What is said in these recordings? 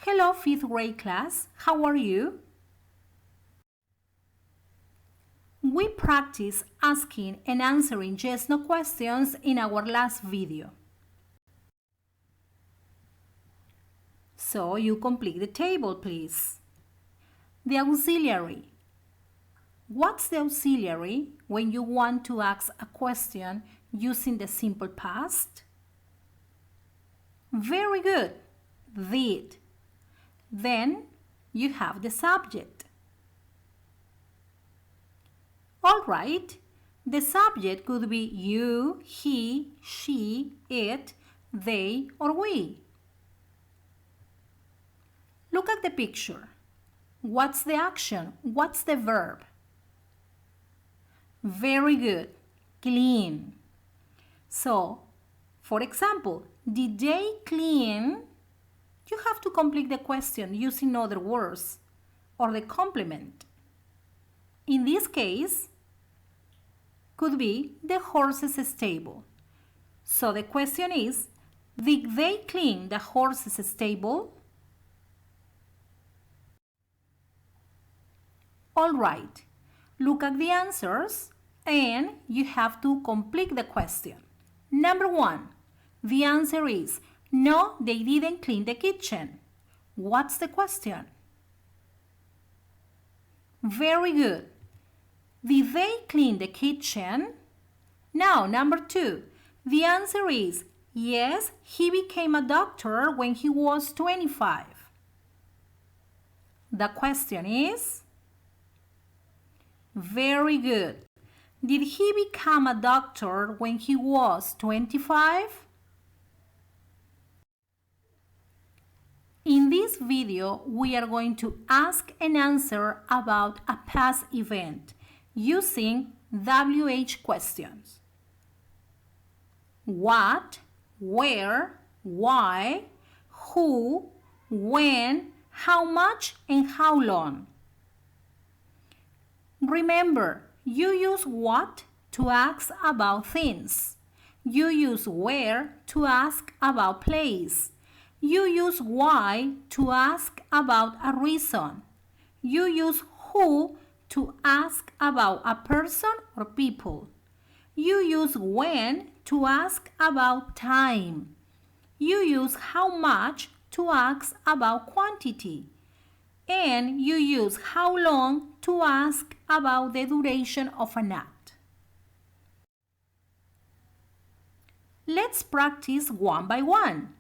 Hello, 5th grade class. How are you? We practiced asking and answering yes/no questions in our last video. So you complete the table, please. The auxiliary. What's the auxiliary when you want to ask a question using the simple past? Very good. Did. Then you have the subject. All right. The subject could be you, he, she, it, they, or we. Look at the picture. What's the action? What's the verb? Very good. Clean. So, for example, did they clean? You have to complete the question using other words or the complement. In this case, could be the horse's stable. So the question is, did they clean the horse's stable? All right, look at the answers and you have to complete the question. Number 1, the answer is, no, they didn't clean the kitchen. What's the question? Very good. Did they clean the kitchen? Now, number 2, the answer is, yes, he became a doctor when he was 25. The question is, very good. Did he become a doctor when he was 25? In this video, we are going to ask and answer about a past event using WH questions. What, where, why, who, when, how much, and how long. Remember, you use what to ask about things. You use where to ask about place. You use why to ask about a reason. You use who to ask about a person or people. You use when to ask about time. You use how much to ask about quantity. And you use how long to ask about the duration of an act. Let's practice one by one.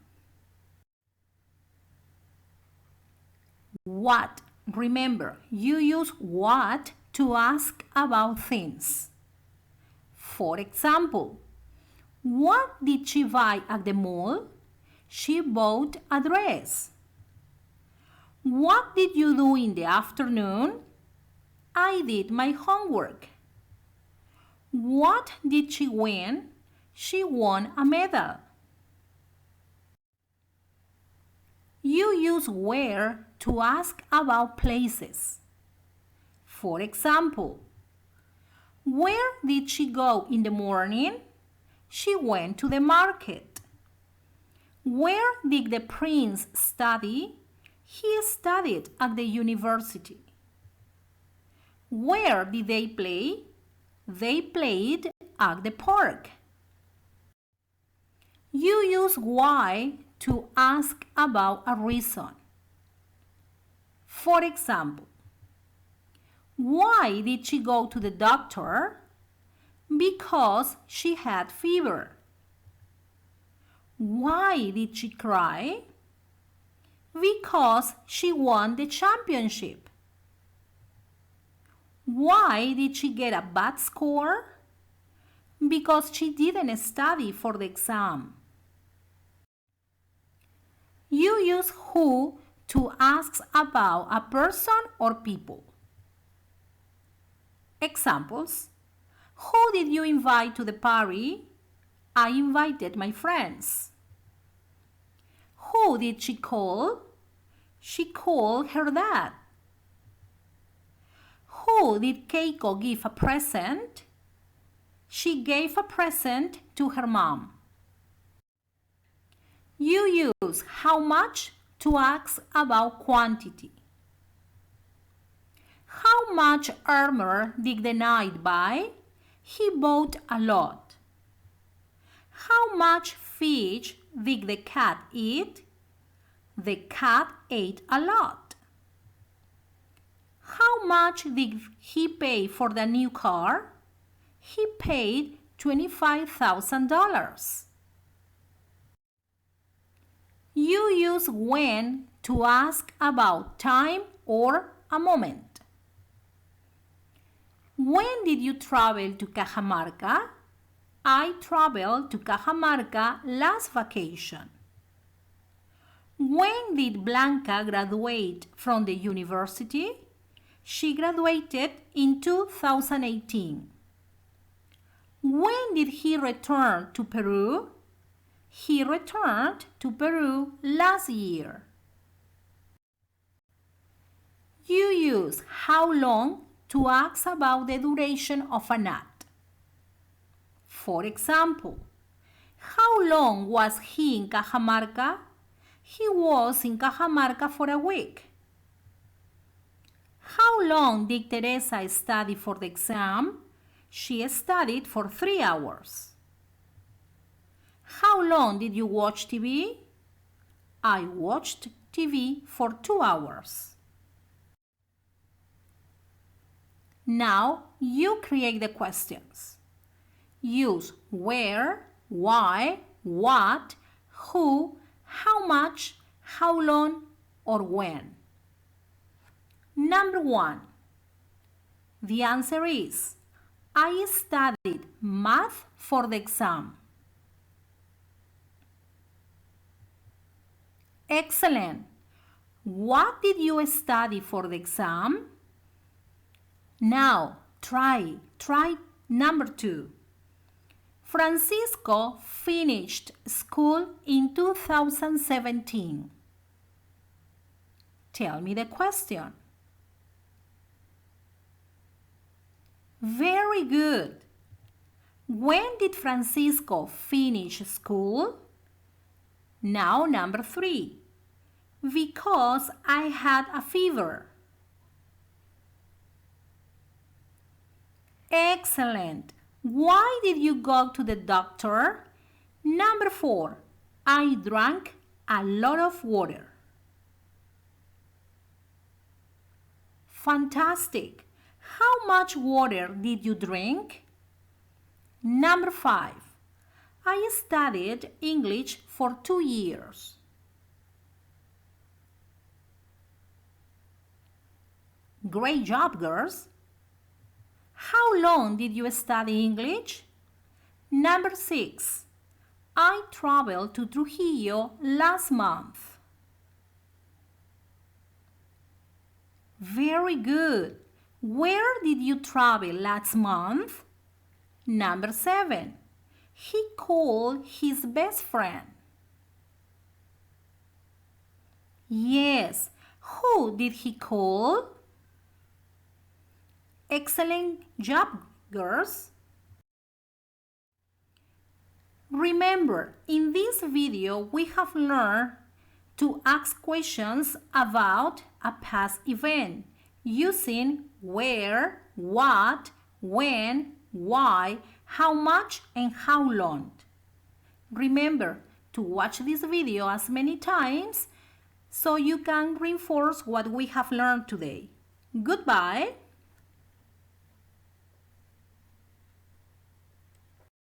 What? Remember, you use what to ask about things. For example, what did she buy at the mall? She bought a dress. What did you do in the afternoon? I did my homework. What did she win? She won a medal. You use where to ask about places. For example, where did she go in the morning? She went to the market. Where did the prince study? He studied at the university. Where did they play? They played at the park. You use why to ask about a reason. For example, why did she go to the doctor? Because she had fever. Why did she cry? Because she won the championship. Why did she get a bad score? Because she didn't study for the exam. You use who to ask about a person or people. Examples. Who did you invite to the party? I invited my friends. Who did she call? She called her dad. Who did Keiko give a present? She gave a present to her mom. You use how much to ask about quantity. How much armor did the knight buy? He bought a lot. How much fish did the cat eat? The cat ate a lot. How much did he pay for the new car? He paid $25,000. You use when to ask about time or a moment. When did you travel to Cajamarca? I traveled to Cajamarca last vacation. When did Blanca graduate from the university? She graduated in 2018. When did he return to Peru? He returned to Peru last year. You use how long to ask about the duration of an act. For example, how long was he in Cajamarca? He was in Cajamarca for a week. How long did Teresa study for the exam? She studied for 3 hours. How long did you watch TV? I watched TV for 2 hours. Now you create the questions. Use where, why, what, who, how much, how long, or when. Number 1. The answer is, I studied math for the exam. Excellent. What did you study for the exam? Now, try number 2. Francisco finished school in 2017. Tell me the question. Very good. When did Francisco finish school? Now number 3. Because I had a fever. Excellent. Why did you go to the doctor? Number 4. I drank a lot of water. Fantastic. How much water did you drink? Number 5. I studied English for 2 years. Great job, girls. How long did you study English? Number 6. I traveled to Trujillo last month. Very good. Where did you travel last month? Number 7. He called his best friend. Yes. Who did he call? Excellent job, girls. Remember, in this video, we have learned to ask questions about a past event using where, what, when, why, how much, and how long. Remember to watch this video as many times so you can reinforce what we have learned today. Goodbye.